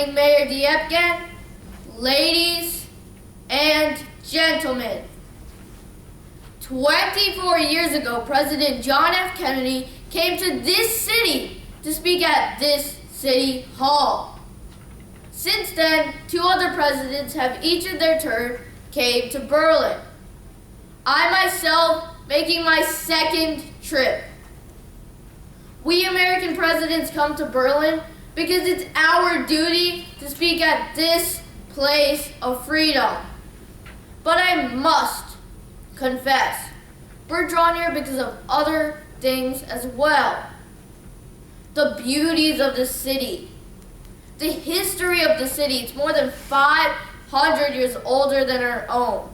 morning, Mayor Diepken, ladies and gentlemen. 24 years ago, President John F. Kennedy came to this city to speak at this city hall. Since then, 2 other presidents have each in their turn came to Berlin. I myself making my 2nd trip. We American presidents come to Berlin because it's our duty to speak at this place of freedom. But I must confess, we're drawn here because of other things as well. The beauties of the city, the history of the city. It's more than 500 years older than our own.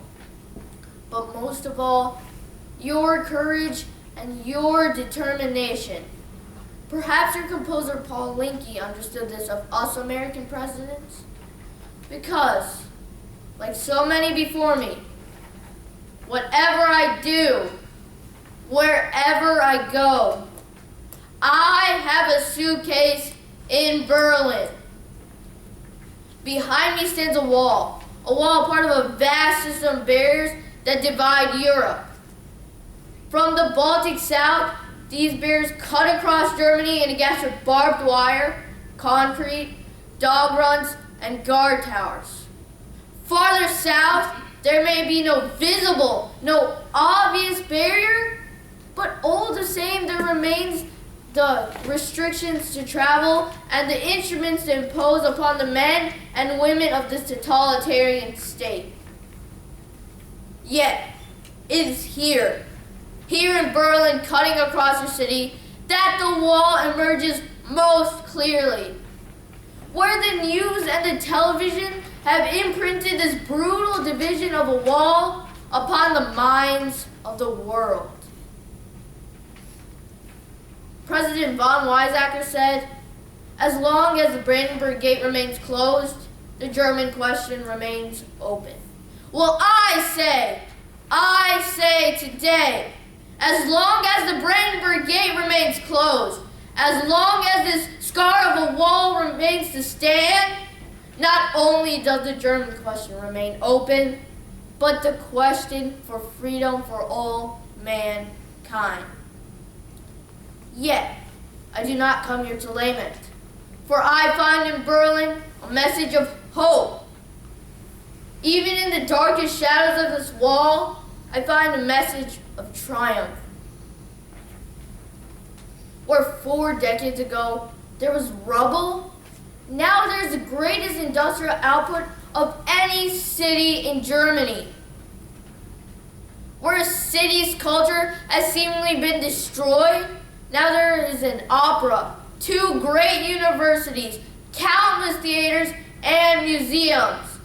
But most of all, your courage and your determination. Perhaps your composer Paul Linke understood this of us American presidents, because, like so many before me, whatever I do, wherever I go, I have a suitcase in Berlin. Behind me stands a wall part of a vast system of barriers that divide Europe. From the Baltic south, these barriers cut across Germany and against with barbed wire, concrete, dog runs, and guard towers. Farther south, there may be no visible, no obvious barrier, but all the same there remains the restrictions to travel and the instruments to impose upon the men and women of this totalitarian state. Yet, it is here in Berlin, cutting across the city, that the wall emerges most clearly. Where the news and the television have imprinted this brutal division of a wall upon the minds of the world. President von Weizsäcker said, as long as the Brandenburg Gate remains closed, the German question remains open. Well, I say today, as long as the Brandenburg Gate remains closed, as long as this scar of a wall remains to stand, not only does the German question remain open, but the question for freedom for all mankind. Yet, I do not come here to lament, for I find in Berlin a message of hope. Even in the darkest shadows of this wall, I find a message of triumph. Where 4 decades ago there was rubble, now there's the greatest industrial output of any city in Germany. Where a city's culture has seemingly been destroyed, now there is an opera, 2 great universities, countless theaters and museums.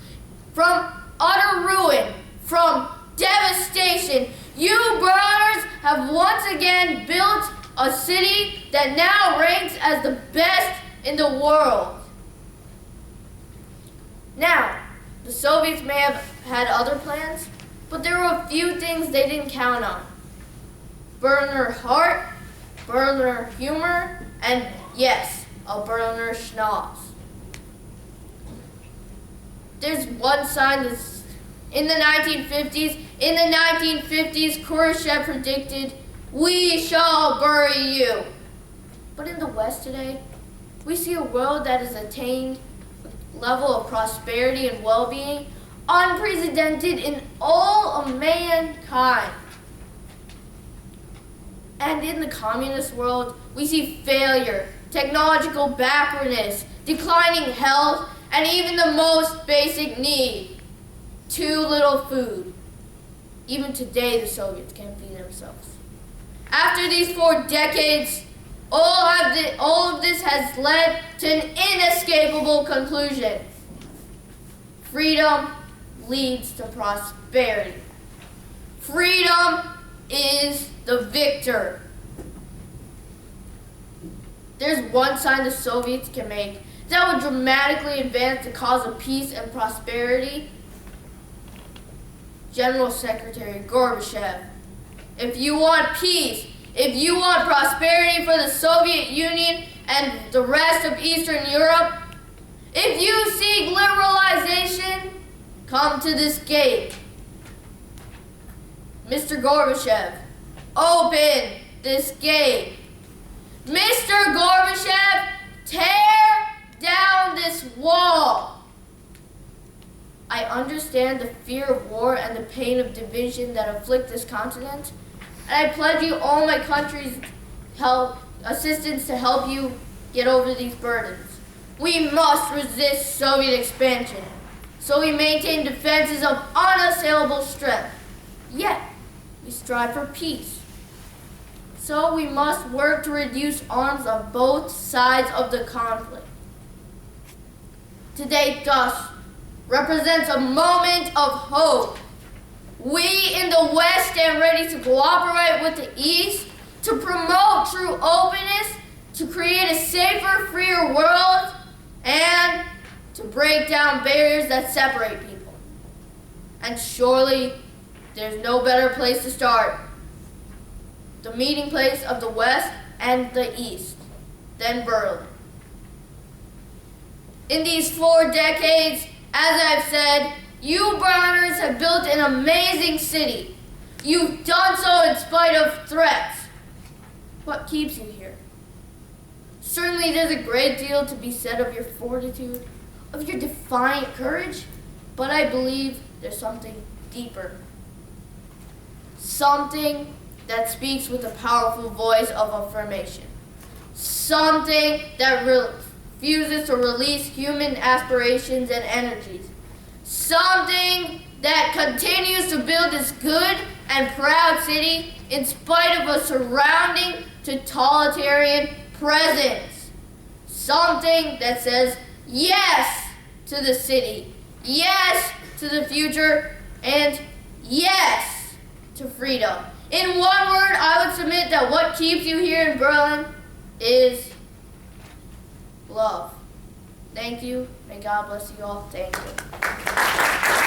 From utter ruin, from devastation, you brothers have once again built a city that now ranks as the best in the world. Now, the Soviets may have had other plans, but there were a few things they didn't count on. Berliner heart, Berliner humor, and yes, a Berliner schnauz. There's one sign that's in the 1950s, Khrushchev predicted, "We shall bury you." But in the West today, we see a world that has attained a level of prosperity and well-being unprecedented in all of mankind. And in the communist world, we see failure, technological backwardness, declining health, and even the most basic need, too little food. Even today, the Soviets can't feed themselves. After these 4 decades, all of this has led to an inescapable conclusion. Freedom leads to prosperity. Freedom is the victor. There's one sign the Soviets can make that would dramatically advance the cause of peace and prosperity. General Secretary Gorbachev, if you want peace, if you want prosperity for the Soviet Union and the rest of Eastern Europe, if you come to this gate. Mr. Gorbachev, open this gate. Mr. Gorbachev, tear down this wall. I understand the fear of war and the pain of division that afflict this continent, and I pledge you all my country's assistance to help you get over these burdens. We must resist Soviet expansion, so we maintain defenses of unassailable strength. Yet, we strive for peace. So we must work to reduce arms on both sides of the conflict. Today, thus, represents a moment of hope. We in the West stand ready to cooperate with the East to promote true openness, to create a safer, freer world, and to break down barriers that separate people. And surely, there's no better place to start, the meeting place of the West and the East, than Berlin. In these 4 decades, as I've said, you Berliners have built an amazing city. You've done so in spite of threats. What keeps you here? Certainly there's a great deal to be said of your fortitude, of your defiant courage, but I believe there's something deeper. Something that speaks with a powerful voice of affirmation. Something that refuses to release human aspirations and energies. Something that continues to build this good and proud city in spite of a surrounding totalitarian presence. Something that says yes to the city, yes to the future, and yes to freedom. In one word, I would submit that what keeps you here in Berlin is love. Thank you. May God bless you all. Thank you.